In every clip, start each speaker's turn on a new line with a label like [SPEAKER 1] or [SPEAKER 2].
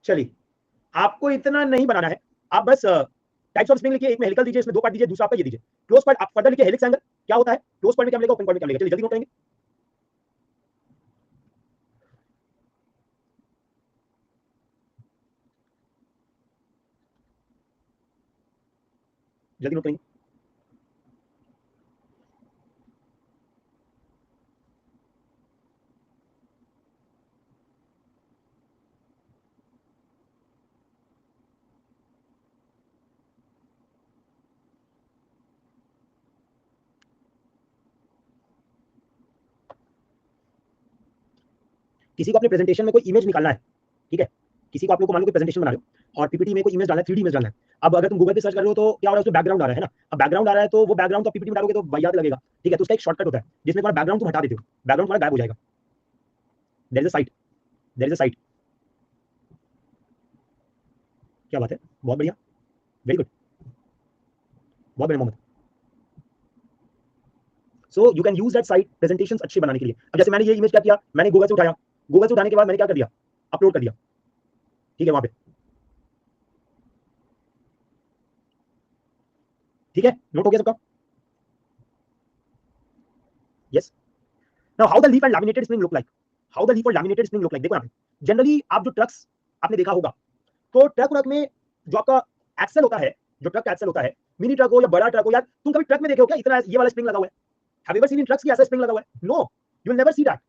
[SPEAKER 1] चलिए, आपको इतना नहीं बनाना है, आप बस टाइप्स ऑफ स्प्रिंग लिखिए, एक में हेलिकल दीजिए, इसमें 2 पार्ट दीजिए, दूसरा आपका ये दीजिए क्लोज पार्ट। आप फर्दर लिखिए हेलिक्स एंगल क्या होता है, क्लोज पार्ट में क्या मिलेगा, ओपन पार्ट में क्या मिलेगा। चलिए जल्दी नोट करेंगे। जल्दी नोट करेंगे। किसी को अपने प्रेजेंटेशन में कोई इमेज निकालना है, ठीक है, किसी को आप लोग को मान लो कोई प्रेजेंटेशन बना रहे हो और पीपीटी में कोई इमेज डालना है, 3D इमेज डालना है। अब अगर तुम गूगल पे सर्च कर रहे हो तो क्या हो रहा है, उसमें बैकग्राउंड आ रहा है ना। अब बैकग्राउंड आ रहा है तो वो बैकग्राउंड तो पीपीटी में डालोगे तो वाहियात लगेगा, ठीक है। तो उसका एक शॉर्टकट होता है जिसमें तुम्हारा बैकग्राउंड तुम हटा देते हो, बैकग्राउंड तुम्हारा गायब हो जाएगा। There is a site, there is a site. क्या बात है, बहुत बढ़िया, वेरी गुड, बहुत बढ़िया Mohammed. So you can use that site presentations अच्छे बनाने के लिए। अब जैसे मैंने ये इमेज क्या किया, मैंने गूगल से उठाया, गूगल से उठाने के बाद मैंने क्या कर दिया, अपलोड कर दिया, ठीक है, वहां पे, ठीक है, नोट हो गया सबका। Yes. Now how the leaf and laminated spring look like, how the leaf और लैमिनेटेड स्प्रिंग लुक लाइक। देखो यहाँ पे जनरली आप जो ट्रक्स आपने देखा होगा, तो ट्रक में जो आपका एक्सल होता है, जो ट्रक का एक्सल होता है, मिनी ट्रक हो या बड़ा ट्रक हो, यार तुम कभी ट्रक में देखे हो क्या इतना ये वाला स्प्रिंग लगा हुआ है? Have you ever seen in trucks की ऐसा स्प्रिंग लगा हुआ है? No, you will never see that,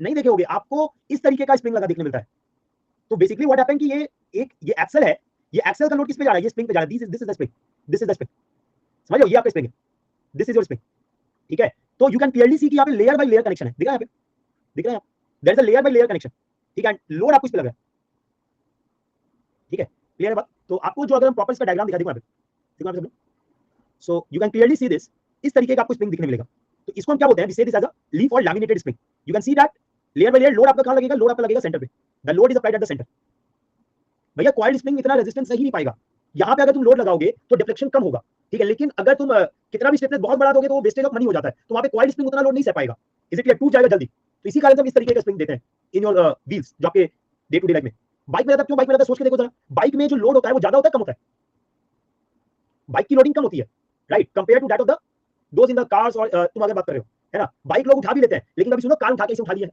[SPEAKER 1] नहीं देखे होगे। आपको इस तरीके का स्प्रिंग लगा देखने मिलता है। तो बेसिकली व्हाट हैपन कि ये एक्सल है, ये एक्सल का लोड किस पे जा रहा है, ये स्प्रिंग पे जा रहा है। This is the spring, this is the spring, समझ लो, ये आपका स्प्रिंग है, दिस इज योर स्प्रिंग, ठीक है। तो यू कैन क्लियरली सी कि यहाँ पे लेयर बाय लेयर कनेक्शन है, दिख रहा है यहाँ पे, दिख रहा है, there is a layer by layer connection, ठीक है। लोड आपको इस पे लग रहा है, ठीक है, क्लियर है बात। तो आपको जो अगर हम प्रॉपर इसका डायग्राम दिखा, देखो यहाँ पे, देखो यहाँ पे, सो you can clearly see this, इस तरीके का आपको स्प्रिंग दिखने मिलेगा। तो इसको हम क्या बोलते हैं, वी से दिस एज अ लीफ और laminated spring. You can see that layer by layer load आपका कहां लगेगा, लोड आपका लगेगा सेंटर पे, the load is applied at the centre. भैया कॉइल्ड स्प्रिंग इतना रेजिस्टेंस सही नहीं पाएगा, यहाँ पे अगर तुम लोड लगाओगे तो डिफ्लेक्शन कम होगा, ठीक है। लेकिन अगर तुम कितना भी स्टिफनेस बहुत बढ़ा दोगे तो वो वेस्टेज ऑफ मनी हो जाता है, तो वहाँ पे कॉइल्ड स्प्रिंग उतना लोड नहीं सह पाएगा, इज इट क्लियर, टूट जाएगा जल्दी। तो इसी कारण से हम इस तरीके का स्प्रिंग देते हैं इन योर व्हील्स, जो आपके डे टू डे लाइफ में। बाइक में रहता, क्यों बाइक में रहता, सोच के देखो जरा, बाइक में जो लोड होता है वो ज्यादा होता है कम होता है? बाइक की लोडिंग कम होती है, right, compare to that of the those in the cars. और तुम अगर बात कर रहे हो, है ना, बाइक लोग उठा भी लेते हैं, लेकिन कभी सुनो कार उठा के इसे उठा लिया है,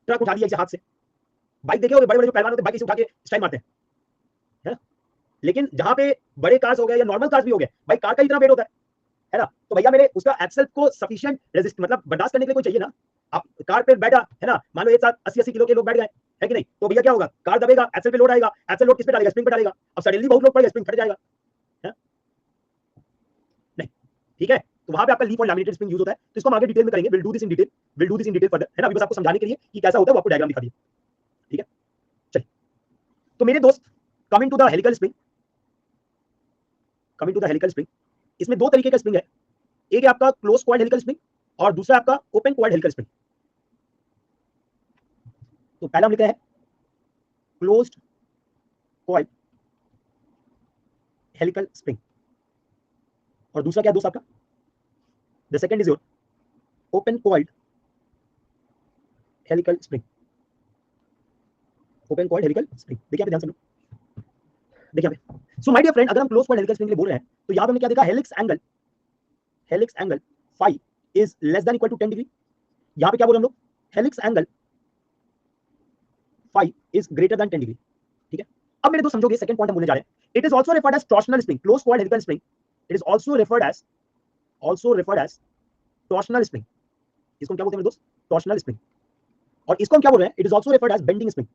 [SPEAKER 1] ट्रक उठा लिया इसे हाथ से। बाइक देखे होगे, बड़े बड़े जो पहलवान होते हैं बाइक इसे उठा के स्टाइल मारते हैं, है ना। लेकिन जहां पे बड़े कार्स हो गए या नॉर्मल कार्स भी हो गए, भाई कार का इतना वेट होता है ना, तो भैया मेरे उसका एक्सेल को सफिशिएंट रेजिस्ट मतलब बर्दाश्त करने के लिए कोई चाहिए ना। आप कार पे बैठा है ना, मान लो एक साथ 80-80 किलो के लोग बैठ गए, है कि नहीं, तो भैया क्या होगा, कार दबेगा, एक्सेल पे लोड आएगा, एक्सेल लोड किस पे डालेगा, स्प्रिंग पे डालेगा। अब सडनली बहुत लोड पड़ेगा, स्प्रिंग फट जाएगा, है नहीं, ठीक है। तो वहां पे आपका लीफ और लैमिनेटेड स्प्रिंग यूज होता है। तो इसको हम आगे डिटेल में करेंगे, will do this in detail, will do this in detail further, है ना। अभी बस आपको समझाने के लिए कि कैसा होता है वो आपको डायग्राम दिखा दिया, ठीक है। चलिए, तो मेरे दोस्त, coming to the helical spring, coming to the helical spring, इसमें दो तरीके का स्प्रिंग है, एक है आपका क्लोज कॉइल्ड हेलिकल स्प्रिंग और दूसरा आपका ओपन कॉइल्ड हेलिकल स्प्रिंग। तो पहला हम लिखते हैं क्लोज्ड कॉइल्ड हेलिकल स्प्रिंग, और दूसरा क्या दोस्त आपका, the second is your open coiled helical spring, open coiled helical spring. देखिए आप ध्यान से, देखिए यहाँ पे, सो माय डियर फ्रेंड, अगर हम क्लोज कॉइल्ड हेलिकल स्प्रिंग के लिए बोल रहे हैं तो यहाँ पे हमने क्या देखा, helix angle phi is less than equal to 10 degree. यहाँ पे क्या बोले हम लोग, helix angle phi is greater than 10 degree, ठीक है। अब मेरे दोस्त समझोगे, सेकंड पॉइंट हम बोलने जा रहे हैं, it is also referred as torsional spring, close coiled helical spring, it is also referred as torsional spring. इसको क्या बोलते हैं मेरे दोस्त, टॉर्शनल स्प्रिंग। और इसको हम क्या बोल रहे हैं, it is also referred as bending spring.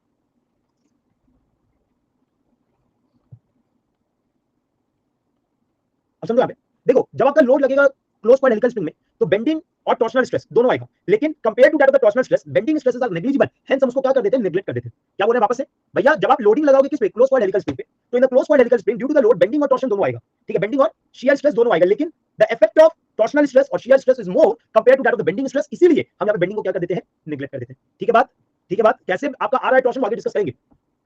[SPEAKER 1] अब समझो यहाँ पे, देखो जब आपका लोड लगेगा क्लोज कॉइल्ड हेलिकल स्प्रिंग में, तो बेंडिंग और टॉर्शनल स्ट्रेस दोनों आएगा, लेकिन compare to that of the torsional stress, bending stresses are negligible, hence हम उसको क्या कर देते हैं, नेग्लेक्ट कर देते हैं। क्या बोल रहे हैं वापस से, भैया जब आप लोडिंग लगाओगे किस पे, क्लोज कॉइल्ड हेलिकल स्प्रिंग पे, तो in the close coiled helical spring due to the load bending और टॉर्शन दोनों आएगा, ठीक है, बेंडिंग और शियर स्ट्रेस दोनों आएगा, लेकिन the effect of torsional stress और shear stress is more compare to that of the bending stress, इसीलिए हम यहाँ पे बेंडिंग को क्या कर देते हैं, नेग्लेक्ट कर देते हैं, ठीक है बात, ठीक है बात। कैसे आपका आ रहा है टॉर्शन, आगे डिस्कस करेंगे,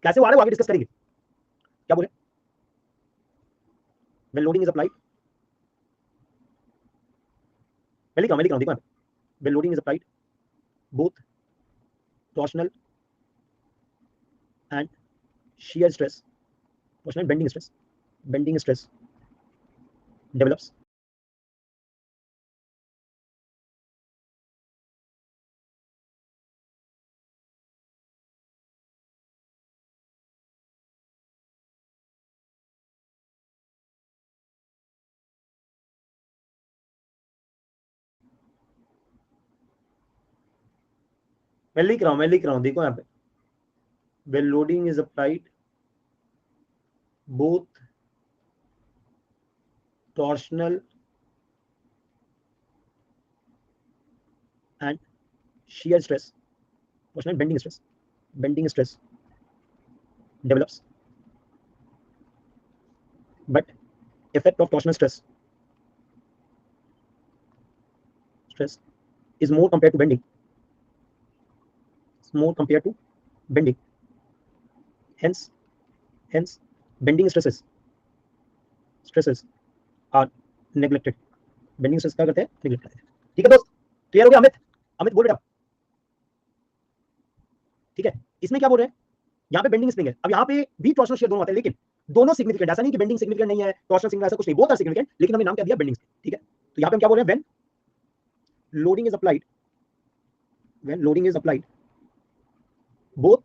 [SPEAKER 1] कैसे आ रहा है वो आगे डिस्कस करेंगे। क्या बोले, व्हेन लोडिंग इज अप्लाइड, मैं लिख रहा हूं, when loading is applied, both torsional and shear stress, torsional bending stress develops. मैं लिख रहा हूं देखो यहाँ पे, when loading is applied both torsional and shear stress, torsional bending stress develops, but effect of torsional stress is more compared to bending. It's more compared to bending. Hence, bending stresses are neglected. Bending stress क्या करते हैं? Neglect करते हैं. ठीक है दोस्त, clear हो गया? अमित बोल बेटा. ठीक है, इसमें क्या बोल रहे हैं? यहाँ पे बेंडिंग स्प्रिंग है. अब यहाँ पे भी टॉर्शनल शियर दोनों आते हैं, लेकिन दोनों सिग्निफिकेंट. ऐसा नहीं कि बेंडिंग सिग्निफिकेंट नहीं है, टॉर्शनल सिग्निफिकेंट, ऐसा कुछ नहीं. बोथ आर सिग्निफिकेंट, लेकिन हमने नाम क्या दिया? बेंडिंग. ठीक है, तो यहाँ पे हम क्या बोल रहे हैं? When loading is applied, both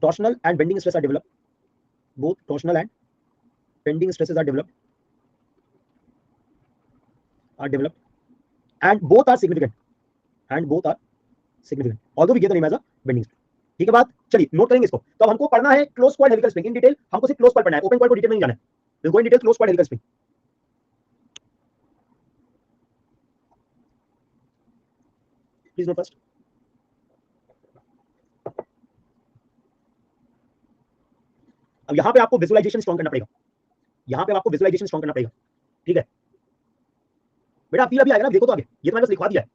[SPEAKER 1] torsional and bending stress are developed. Both torsional and bending stresses are developed, and both are significant. Although we give the name as a bending stress. ठीक है बात? चलिए note करेंगे इसको. तो अब हमको पढ़ना है close coil helical spring in detail. हमको सिर्फ क्लोज कॉइल पढ़ना है, ओपन कॉइल को डिटेल में नहीं जाना है. Will go in detail close coil helical spring. Please note first. अब यहां पे आपको विजुअलाइजेशन स्ट्रॉन्ग करना पड़ेगा. ठीक है बेटा, आप अभी आएगा ना, देखो तो आगे, ये तो मैंने बस लिखवा दिया है.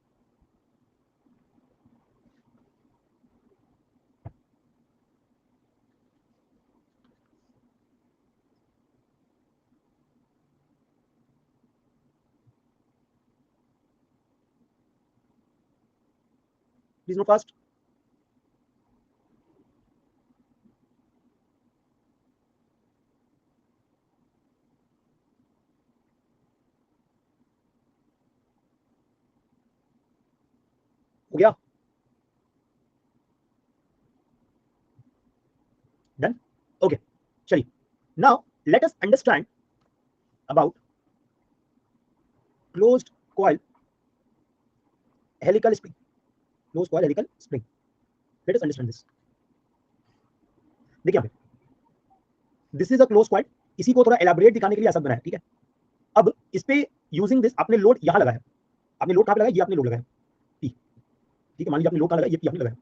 [SPEAKER 1] Please no fast. हो गया? डन. ओके, चलिए now let us understand about closed coil helical spring. Let us understand this. देखिए this is a close coil. इसी को थोड़ा एलैबोरेट दिखाने के लिए ऐसा बना है. ठीक है, अब इस पे यूजिंग दिस आपने लोड यहां लगाया. आपने लोड कहां पे लगाया? ये आपने लोड लगाया P. ठीक है, मान लीजिए आपने लोड कहां लगाया? ये P आपने लगाया.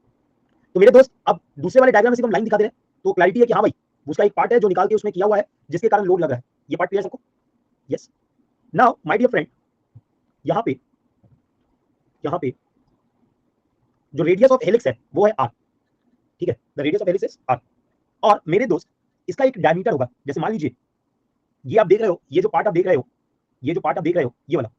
[SPEAKER 1] तो मेरे दोस्त अब दूसरे वाले डायग्राम में से हम लाइन दिखा दे रहे हैं, तो क्लैरिटी है कि हाँ भाई उसका एक पार्ट है जो निकाल के उसमें किया हुआ है, जिसके कारण लोड लग रहा है. ये पार्ट क्लियर सबको? Yes. Now my dear friend, यहाँ पे जो रेडियस ऑफ हेलिक्स है वो है R. ठीक है, the radius of helix is R. और मेरे दोस्त इसका एक डायमीटर होगा. जैसे मान लीजिए ये आप देख रहे हो, ये जो पार्ट आप देख रहे हो, ये वाला.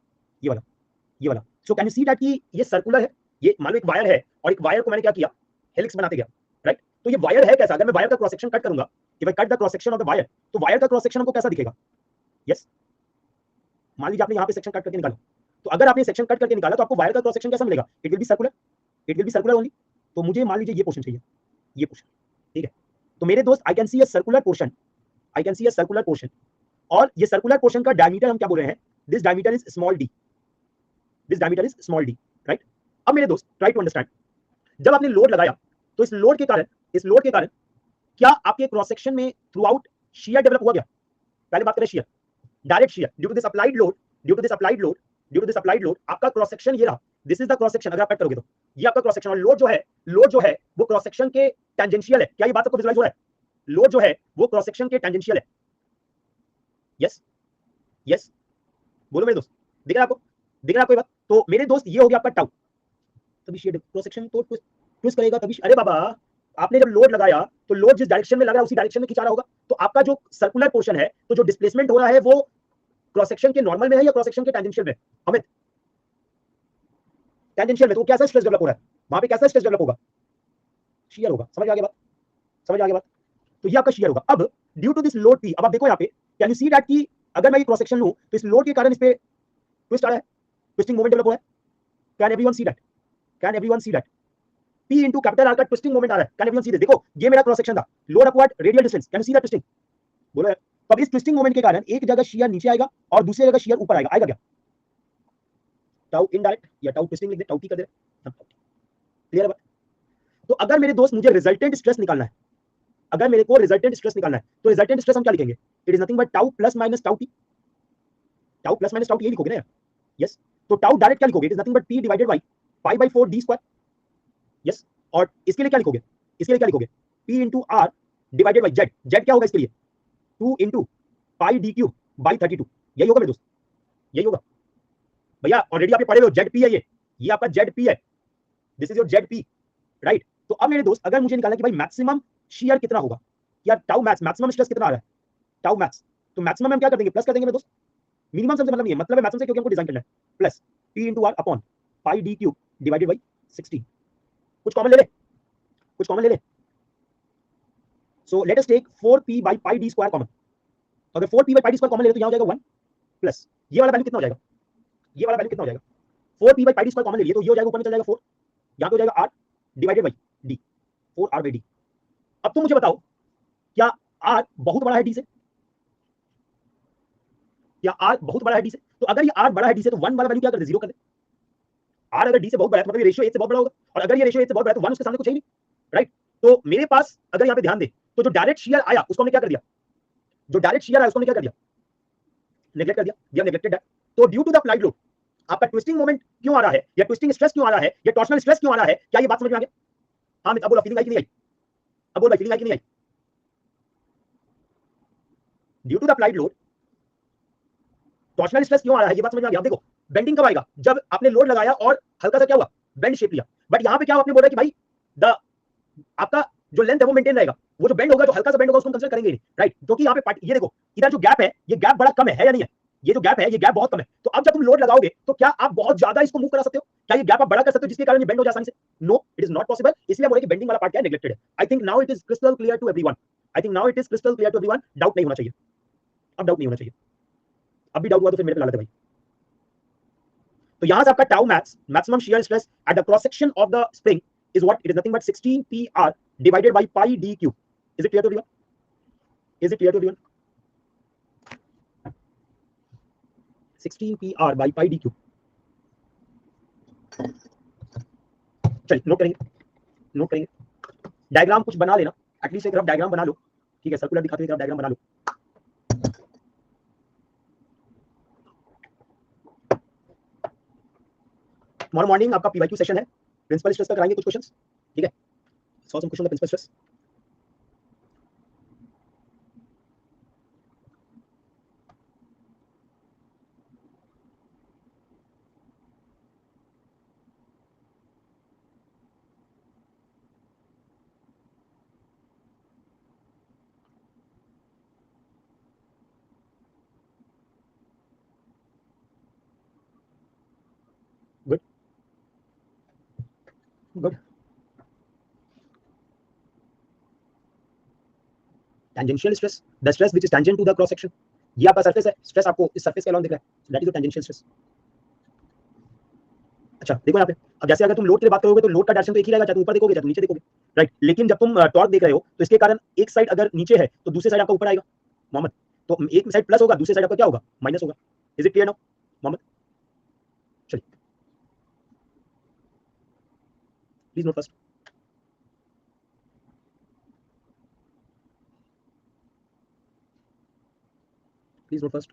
[SPEAKER 1] So can you see that कि ये सर्कुलर है. ये मान लो एक वायर है, और एक वायर को मैंने क्या किया? हेलिक्स बनाते गया. राइट, तो ये वायर है कैसा? अगर मैं वायर का क्रॉस सेक्शन कट करूंगा, if I cut the cross section of the wire, तो वायर का क्रॉस सेक्शन हमको कैसा दिखेगा? यस, मान लीजिए आपने यहाँ पे सेक्शन कट करके निकाला, तो अगर आपने सेक्शन कट करके निकाला तो आपको वायर का क्रॉस सेक्शन कैसा मिलेगा? It will be circular only. तो मुझे मान लीजिए ये पोर्शन चाहिए, ये पोर्शन. ठीक है, तो मेरे दोस्त I can see a circular portion, और ये सर्कुलर पोर्शन का डायमीटर हम क्या बोल रहे हैं? This diameter is small D. Right. अब मेरे दोस्त ट्राई टू अंडरस्टैंड, जब आपने लोड लगाया तो इस लोड के कारण क्या आपके क्रॉस सेक्शन में थ्रू आउट शियर डेवलप हुआ? क्या पहले बात करें shear, direct shear due to this applied load, आपका क्रॉस सेक्शन ये रहा. This is the cross section. अगर आप कट करोगे तो ये आपका क्रॉस सेक्शन, और लोड जो है वो क्रॉस सेक्शन के टेंजेंशियल है. क्या ये बात आपको विजुअलाइज हो रहा है? लोड जो है वो क्रॉस सेक्शन के टेंजेंशियल है. यस, बोलो मेरे दोस्त, दिख रहा है आपको ये बात? तो मेरे दोस्त ये हो गया आपका टाउ. तभी शियर क्रॉस सेक्शन तो ट्विस्ट करेगा तभी. अरे बाबा, आपने जब लोड लगाया तो लोड जिस डायरेक्शन में लग रहा है उसी डायरेक्शन में खिंचा रहा होगा. तो आपका जो सर्कुलर पोर्शन है, तो जो डिस्प्लेसमेंट हो रहा है वो क्रॉस सेक्शन के नॉर्मल में है या क्रॉस सेक्शन के टेंजेंशियल में? हमें टेंजेंशियल में. तो कैसा स्ट्रेस डेवलप हो रहा है वहां पे? कैसा स्ट्रेस डेवलप होगा? शियर होगा. समझ आ गया बात? समझ आ गया बात? तो ये आपका शेयर होगा। अब due to this load P, अब आप देखो यहाँ पे, कैन यू सी दैट कि अगर मैं ये क्रॉस सेक्शन लूं तो इस लोड के कारण इस पे ट्विस्ट आ रहा है, ट्विस्टिंग मोमेंट डेवलप हो रहा है। Can everyone see that? Can everyone see that? P into capital R का ट्विस्टिंग मोमेंट आ रहा है। Can everyone see this? देखो ये मेरा क्रॉस सेक्शन था, load upward radial distance, can you see that twisting? बोलो यार। तो अब इस ट्विस्टिंग मोमेंट के कारण एक जगह शियर नीचे आएगा और दूसरी जगह शियर ऊपर आएगा। आएगा क्या? टाउ इनडायरेक्ट या टाउ ट्विस्टिंग लिख दे, टाउ टी कर दे। क्लियर है? तो अगर मेरे दोस्त मुझे रिजल्टेंट स्ट्रेस निकालना है, अगर मेरे को रिजल्टेंट स्ट्रेस निकालना है, तो रिजल्टेंट स्ट्रेस हम क्या लिखेंगे? It is nothing but tau plus minus tau T. Tau plus minus tau T, ये लिखोगे ना यार? यस। तो टाउ डायरेक्ट क्या लिखोगे? It is nothing but P divided by pi by 4 D square. Yes. और इसके लिए क्या लिखोगे? इसके लिए क्या लिखोगे? P into R divided by Z. Z क्या होगा इसके लिए? 2 into pi D cube by 32। यही होगा मेरे दोस्त, यही होगा भैया। ऑलरेडी आपने पढ़े हो, जेड पी है ये आपका जेड पी है। This is your Z P, right? तो अब मेरे दोस्त अगर मुझे निकालना कि भाई मैक्सिमम शियर कितना होगा, या टाउ मैक्स, मैक्सिमम स्ट्रेस कितना आ रहा है, टाउ मैक्स, तो मैक्सिमम हम क्या कर देंगे? प्लस कर देंगे मेरे दोस्त। मिनिमम से मतलब नहीं है, मतलब है मैक्सिमम से, क्योंकि हमको डिजाइन करना है। Plus P into R upon pi D cube divided by 16। कुछ कॉमन ले ले, कुछ कॉमन ले ले। So let us take 4p by pi D square common. अगर 4p by pi D square common ले तो यहां हो जाएगा 1 प्लस ये वाला वैल्यू कितना हो जाएगा? ये वाला वैल्यू कितना हो जाएगा? 4p by pi D square common ले लिए तो ये हो जाएगा, ऊपर में चल जाएगा 4, यहां पे हो जाएगा r divided by d, 4r by d। अब तुम मुझे बताओ, क्या r बहुत बड़ा है d से? क्या r बहुत बड़ा है d से? तो अगर ये r बड़ा है d से तो 1 वाला वैल्यू क्या कर दे? 0 कर दे। r अगर d से बहुत बड़ा है तो मतलब ये रेशियो 8 से बहुत बड़ा होगा, और अगर ये रेशियो 8 से बहुत बड़ा है तो 1 उसके सामने कुछ है ही नहीं, राइट? तो मेरे पास अगर यहाँ पे ध्यान दे तो जो डायरेक्ट शियर आया उसको हमने क्या कर दिया? जो डायरेक्ट शियर आया उसको हमने क्या कर दिया? नेगलेक्ट कर दिया। We have neglected that. तो due to the applied load आपका ट्विस्टिंग मोमेंट क्यों आ रहा है, या ट्विस्टिंग स्ट्रेस क्यों आ रहा है, या टॉर्शनल स्ट्रेस क्यों आ रहा है? क्या ये बात समझ में आ गया? हाँ, अब बोलो, फीलिंग आई कि नहीं आई? अब बोल भाई, फीलिंग आई कि नहीं आई? Due to the applied load torsional stress क्यों आ रहा है, ये बात समझ में आ गया? देखो, बेंडिंग कब आएगा? जब आपने लोड लगाया और हल्का सा क्या हुआ? बेंड शेप लिया। बट यहाँ पे क्या आपने बोला कि भाई द आपका जो लेंथ है वो मेंटेन रहेगा, वो जो बेंड होगा, जो हल्का सा बेंड होगा, उसको हम कंसीडर करेंगे नहीं, राइट? क्योंकि यहाँ पे ये देखो, इधर जो गैप है, ये गैप बड़ा कम है या नहीं है? ये जो गैप है, ये गैप बहुत कम है। तो अब जब तुम लोड लगाओगे तो क्या आप बहुत ज्यादा इसको मूव करा सकते हो? क्या ये गैप आप बड़ा कर सकते हो जिसके कारण ये बेंड हो जाए आसानी से? No, it is not possible. इसलिए बोले कि बेंडिंग वाला पार्ट क्या है? नेगलेक्टेड है। I think now it is crystal clear to everyone. I think now it is crystal clear to everyone. Doubt नहीं होना चाहिए, अब डाउट नहीं होना चाहिए। अब भी डाउट हुआ तो फिर मेरे पे ला लेते भाई। तो यहां से आपका tau max, maximum shear stress at the cross section of the spring is what? It is nothing but 16pr divided by pi d cube. Is it clear to everyone? Is it clear to everyone? 16pr by pi d cube. चलिए note करेंगे, note करेंगे। Diagram कुछ बना लेना, at least एक rough diagram बना लो, ठीक है? सर्कुलर दिखाते हुए डायग्राम बना लो। टुमारो मॉर्निंग आपका पीवाईक्यू सेशन है, प्रिंसिपल स्ट्रेस का कराएंगे कुछ क्वेश्चंस, ठीक है? Solve some question on principal stress. Good, good. Tangential stress, the stress which is tangent to the cross section. ये आपका सरफेस है, स्ट्रेस आपको इस सरफेस के अलोंग दिख रहा है, that is your tangential stress. अच्छा देखो यहाँ पे, अब जैसे अगर तुम लोड की बात करोगे तो लोड का डायरेक्शन तो एक ही रहेगा, चाहे तुम ऊपर देखोगे चाहे तुम नीचे देखोगे, राइट? लेकिन जब तुम टॉर्क देख रहे हो तो इसके कारण एक साइड अगर नीचे है तो दूसरी साइड आपका ऊपर आएगा, मोहम्मद। तो एक साइड प्लस होगा, दूसरी साइड आपका क्या होगा? माइनस होगा। Is it clear now Mohammad? चलिए please note first. Please note first.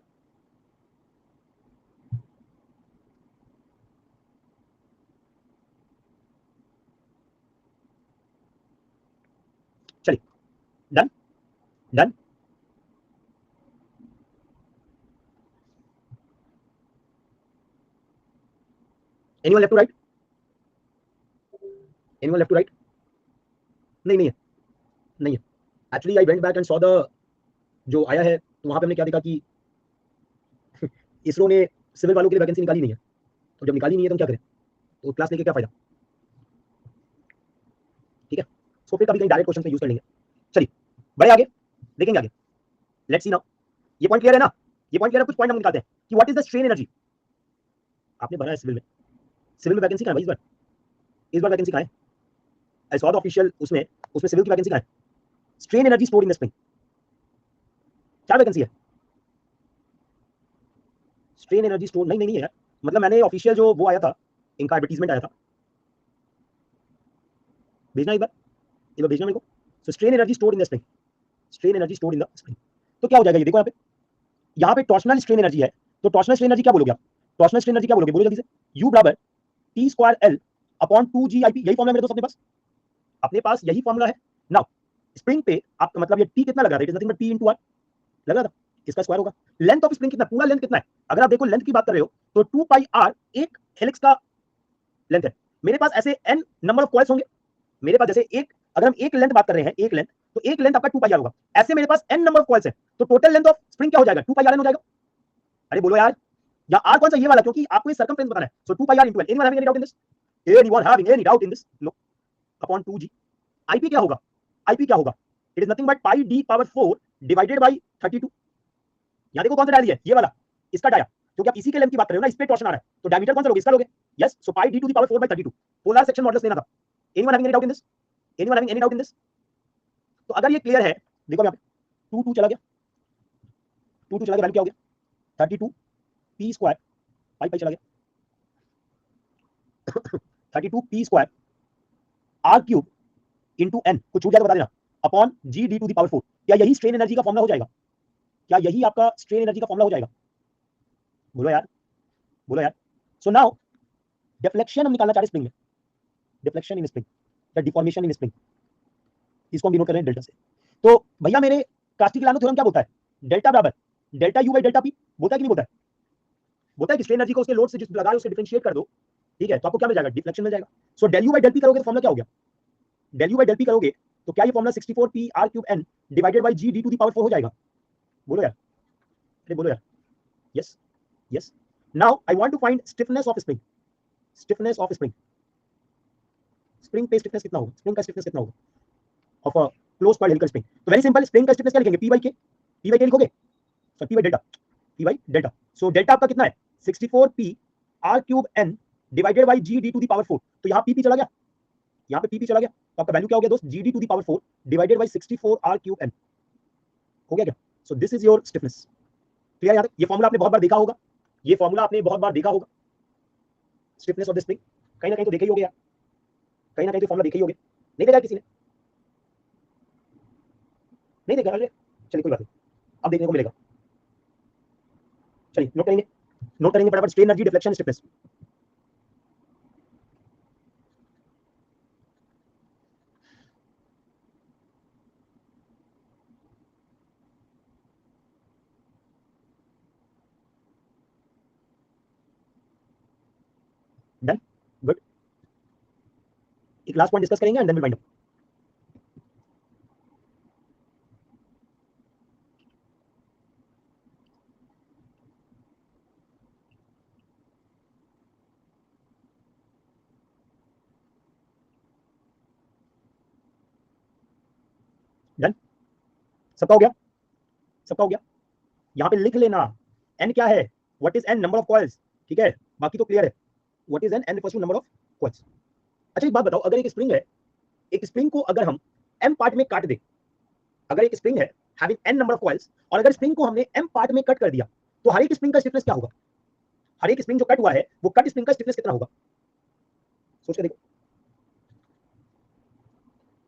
[SPEAKER 1] चलिए, done, done. Anyone left to right? Anyone left to right? नहीं, नहीं है, नहीं है। Actually I went back and saw the जो आया है, तो वहां पे हमने क्या देखा कि इसरो ने सिविल वालों के लिए वैकेंसी निकाली नहीं है। तो जब निकाली नहीं है तो हम क्या करें? तो क्लास लेके क्या फायदा, ठीक है? सो फिर कभी कहीं डायरेक्ट क्वेश्चन में यूज कर लेंगे। बढ़े आगे, देखेंगे आगे, लेट्स सी नाउ। ये पॉइंट क्लियर है ना, ये पॉइंट क्लियर है। कुछ पॉइंट हम निकालते हैं कि what is the strain energy. आपने भरा है सिविल में, सिविल में वैकेंसी कहां है भाई इस बार वैकेंसी कहां है? आई सॉ द ऑफिशियल उसमें सिविल की वैकेंसी कहां है? Strain energy stored in the spring, क्या वैकेंसी है? स्ट्रेन एनर्जी स्टोर नहीं नहीं है यार, मतलब मैंने ऑफिशियल जो वो आया था, इनका एडवर्टीजमेंट आया था, भेजना एक बार भेजना मेरे को। So strain energy stored in the spring, strain energy stored in the spring. तो क्या हो जाएगा ये देखो यहाँ पे टॉर्शनल स्ट्रेन एनर्जी है, तो टॉर्शनल स्ट्रेन एनर्जी क्या बोलोगे आप? टॉर्शनल स्ट्रेन एनर्जी क्या बोलोगे, बोलो जल्दी से। U बराबर T square L upon 2GIP, यही फॉर्मूला मेरे दोस्त अपने पास यही फॉर्मूला है। नाउ स्प्रिंग पे आपका मतलब ये टी कितना लगा था? It is nothing but T into R लग रहा था, इसका स्क्वायर होगा। लेंथ ऑफ स्प्रिंग कितना, पूरा लेंथ कितना है? अगर आप देखो लेंथ की बात कर रहे हो तो 2 पाई आर एक हेलिक्स का लेंथ है। मेरे पास ऐसे n नंबर ऑफ कॉइल्स होंगे, मेरे पास जैसे एक, अगर हम एक लेंथ बात कर रहे हैं, एक लेंथ, तो एक लेंथ आपका 2 पाई आर होगा। ऐसे मेरे पास n नंबर ऑफ कॉइल्स है, तो टोटल लेंथ ऑफ स्प्रिंग क्या हो जाएगा? 2 पाई आर हो जाएगा। अरे बोलो यार, या आर कौन सा, ये वाला, क्योंकि आपको ये सर्कमफ्रेंस बताना है। So 2 pi r into l, anyone having any doubt in this? Anyone having any doubt in this? No. Upon 2g। IP क्या होगा? आईपी क्या होगा? It is nothing but pi d power 4 divided by 32। यहां देखो कौन सा dial है, ये वाला, इसका डाया, क्योंकि आप इसी के लेंथ की बात कर रहे हो ना, इस पे टॉर्शन आ रहा है, तो डायमीटर कौन सा लोगे? इसका लोगे। Yes, so pi D to the power 4 by 32 polar section modulus लेना था। Anyone having any doubt in this? Anyone having any doubt in this? तो अगर ये क्लियर है, देखो यहां पे 2 2 चला गया, 2 2 चला गया, वैल्यू क्या हो गया? 32 पी स्क्वायर, पाई पाई चला गया 32 P square R cube into N, कुछ छूट जाएगा बता देना, upon G D to the power 4। क्या यही स्ट्रेन एनर्जी का फॉर्मूला हो जाएगा? क्या यही आपका स्ट्रेन एनर्जी का फॉर्मूला हो जाएगा? बोलो यार, बोलो यार। सो नाउ डिफ्लेक्शन हम निकालना चाह रहे स्प्रिंग में, डिफ्लेक्शन इन स्प्रिंग या डिफॉर्मेशन इन स्प्रिंग, इसको हम डिनोट कर रहे हैं डेल्टा से। तो भैया मेरे कास्टिग्लियानो थ्योरम क्या बोलता है? डेल्टा बराबर delta U by delta P, बोलता है कि नहीं बोलता है? बोलता है कि स्ट्रेन एनर्जी को उसके लोड से जिस लगा रहे हो उससे डिफरेंशिएट कर दो, ठीक है, तो आपको क्या मिल जाएगा? डिफ्लेक्शन मिल जाएगा। So del U by del P करोगे तो फॉर्मूला क्या हो गया? Del U by del P करोगे तो क्या ये formula 64 P R cube N divided by G D to the power 4 हो जाएगा? बोलो यार, अरे बोलो यार। Yes yes. Now I want to find stiffness of spring, stiffness of spring, spring पे स्टिफनेस कितना होगा? स्प्रिंग का स्टिफनेस कितना होगा of a close coiled helical spring? तो वेरी सिंपल, स्प्रिंग का स्टिफनेस क्या लिखेंगे? P by K, P by K लिखोगे, sir P by delta, P by delta. So delta आपका कितना है? 64 P R cube N divided by G D to the power 4। तो यहाँ पी चला गया, यहाँ पे पी चला गया, तो आपका वैल्यू क्या हो गया दोस्त? G D to the power 4 divided by 64 R cube N हो गया क्या? So this is your stiffness. Clear यार? ये फॉर्मूला आपने बहुत बार देखा होगा, ये फॉर्मूला आपने बहुत बार देखा होगा, स्टिफनेस ऑफ द स्प्रिंग कहीं ना कहीं तो देखे ही होगे यार, कहीं ना कहीं तो फॉर्मूला देखे ही होगे। नहीं देखा किसी ने? नहीं देखा? अरे चलिए कोई बात नहीं, अब देखने को मिलेगा। चलिए नोट करेंगे, नोट करेंगे फटाफट, strain energy, deflection, stiffness. Done, good. एक लास्ट पॉइंट डिस्कस करेंगे and then will wind up. Done, सबका हो गया, सबका हो गया। यहाँ पे लिख लेना n क्या है, what is n number of coils, ठीक है, बाकी तो क्लियर है। What is n? n equals to number of coils. अच्छा एक बात बताओ, अगर एक स्प्रिंग है, एक स्प्रिंग को अगर हम m पार्ट में काट दे, अगर एक स्प्रिंग है having n number of coils, और अगर स्प्रिंग को हमने m पार्ट में कट कर दिया, तो हर एक स्प्रिंग का स्टिफनेस क्या होगा? हर एक स्प्रिंग जो कट हुआ है, वो कट स्प्रिंग का स्टिफनेस कितना होगा? सोच के देखो।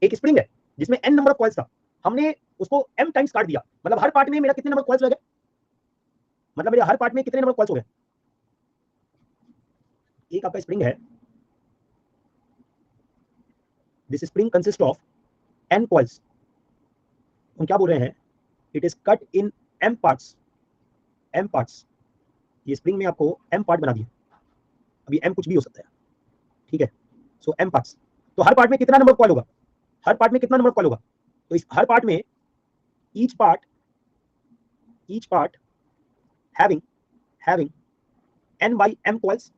[SPEAKER 1] एक स्प्रिंग है जिसमें n नंबर ऑफ कॉइल्स था, हमने उसको m टाइम्स काट दिया, मतलब हर पार्ट में मेरा कितने नंबर कॉइल्स लगे? मतलब मेरे हर पार्ट में कितने नंबर कॉइल्स हो गए? एक आपका स्प्रिंग है, this spring consist of n coils, हम क्या बोल रहे हैं? It is cut in m parts, m parts. ये स्प्रिंग में आपको m पार्ट बना दिए, अभी m कुछ भी हो सकता है, ठीक है। सो m पार्ट्स, तो हर पार्ट में कितना नंबर कॉइल होगा? हर पार्ट में कितना नंबर कॉइल होगा? तो इस हर पार्ट में each part having having n by m coils.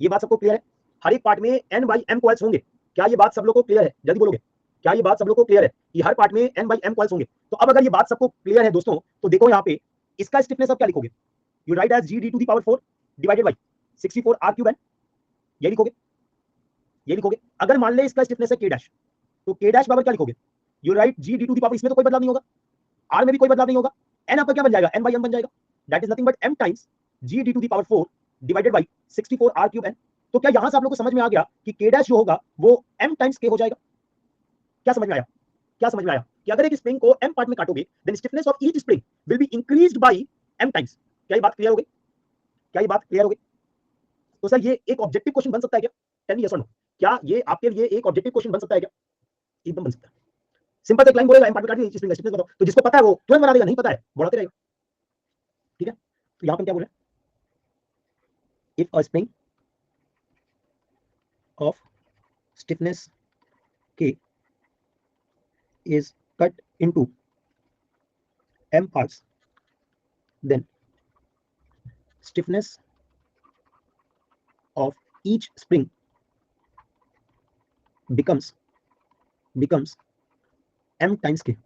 [SPEAKER 1] ये बात सबको क्लियर है? हर एक पार्ट में n बाई m कॉइल्स होंगे। क्या ये बात सब लोगों को क्लियर है? जल्दी बोलोगे, क्या ये बात सब लोगों को क्लियर है ये हर पार्ट में n बाई m कॉइल्स होंगे। तो अब अगर ये बात सबको क्लियर है दोस्तों, तो देखो यहाँ पे इसका स्टिफनेस अब क्या लिखोगे, you write as GD to the power 4 divided by 64 r cube n, ये लिखोगे, ये लिखोगे। अगर मान ले इसका स्टिफनेस है k डैश, तो k डैश बराबर क्या लिखोगे, you write GD to the power, इसमें तो कोई बदलाव नहीं होगा, r में भी कोई बदलाव नहीं होगा, n आपका क्या बन जाएगा, n बाई m बन जाएगा, that is nothing but m times GD to the power 4 divided by 64 r cube n। तो क्या यहां से आप लोगों को समझ में आ गया कि k डैश जो होगा वो m टाइम्स k हो जाएगा? क्या समझ में आया, क्या समझ में आया कि अगर एक स्प्रिंग को m पार्ट में काटोगे then stiffness of each spring will be increased by m times. क्या ये बात क्लियर हो गई, क्या ये बात क्लियर हो गई? तो सर ये एक ऑब्जेक्टिव क्वेश्चन बन सकता है क्या, टेल मी यस और नो, क्या ये आपके लिए एक ऑब्जेक्टिव क्वेश्चन बन सकता है क्या? एकदम बन सकता है। सिंपल से क्लाइंट बोलेगा m पार्ट में काट दी स्प्रिंग स्टिफनेस बताओ, तो जिसको पता है वो तुरंत बना देगा, नहीं पता है बढ़ाते रहेगा, ठीक है। तो यहां पर क्या बोल रहे हैं, if a spring of stiffness k is cut into m parts, then stiffness of each spring becomes m times k.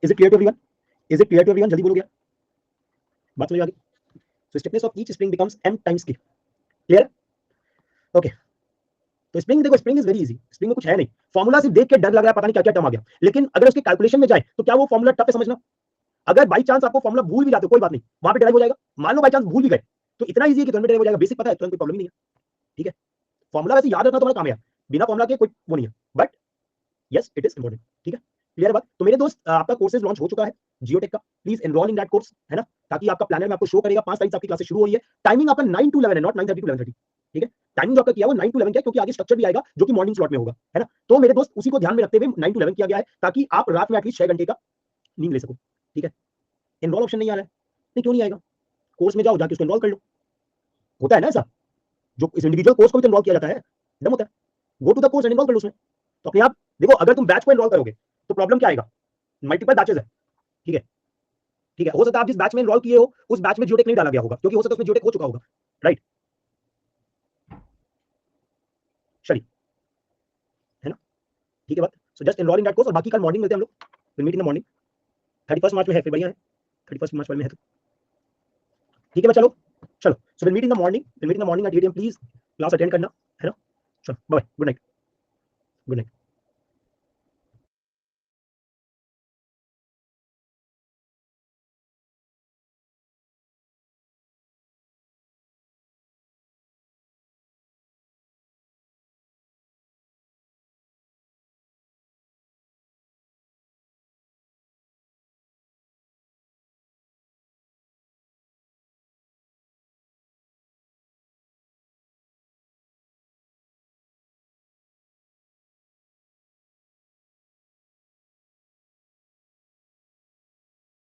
[SPEAKER 1] Is it clear to everyone? Is it clear to everyone? जल्दी बोलो क्या बात समझ आ गई? So stiffness of each spring becomes m times k. Clear? Okay. तो spring देखो, spring is very easy, spring में कुछ है नहीं, फॉर्मूला सिर्फ देख के डर लग रहा है, पता नहीं क्या क्या टर्म आ गया, लेकिन अगर उसके कैलकुलेशन में जाए तो क्या वो फॉर्मूला टफ है समझना? अगर बाई चांस आपको फॉर्मूला भूल भी जाते हो कोई बात नहीं, वहां पे ड्राइव हो जाएगा। मान लो बाई चांस भूल भी गए तो इतना इजी है कि तुरंत ड्राइव हो जाएगा, बेसिक पता है, तुरंत कोई प्रॉब्लम नहीं है, ठीक है। फॉर्मूला वैसे याद रखना तुम्हारा काम है, बिना फॉर्मूला के कोई वो नहीं है, but yes it is important, ठीक है। क्लियर है बात? तो मेरे दोस्त आपका कोर्सेज लॉन्च हो चुका है जियोटेक का, please enrol in that course, है ना, ताकि आपका प्लानर में आपको शो करेगा 5 तारीख से आपकी क्लासेस शुरू हो रही है। टाइमिंग आपका 9 to 11 है, नॉट 9:30 to 11:30, ठीक है। टाइमिंग जो आपका किया हुआ 9 to 11 का है, क्योंकि आगे स्ट्रक्चर भी आएगा जो कि मॉर्निंग स्लॉट में होगा, है ना। तो मेरे दोस्त उसी को ध्यान में रखते हुए 9 to 11 किया गया है, ताकि आप रात में एटलीस्ट 6 घंटे का नींद ले सको, ठीक है। एनरोल ऑप्शन नहीं आ रहा है, नहीं क्यों नहीं आएगा, कोर्स में जाओ, जाके उसको एनरोल कर लो, होता है ना ऐसा, जो इस इंडिविजुअल कोर्स को भी एनरोल किया जाता है, एकदम होता है, go to the course and enrol कर लो उसमें। तो अपने आप देखो, अगर तुम बैच को एनरोल करोगे तो प्रॉब्लम क्या आएगा, मल्टीपल बैचेस है, ठीक है, ठीक है। हो सकता है आप जिस बैच में एनरोल किए हो उस बैच में जियोटेक नहीं डाला गया होगा, क्योंकि हो सकता है उसमें जियोटेक हो चुका होगा, राइट, चलिए, है ना, ठीक है बात। So just enrol in that course, और बाकी कल मॉर्निंग मिलते हैं हम लोग, will meet in the morning. 31 मार्च में है, फिर बढ़िया है, 31 मार्च में है, तो ठीक है बस, चलो चलो, so will meet in the morning, will meet in the morning at 8 AM, please class attend करना, है ना। चलो bye, good night, good night.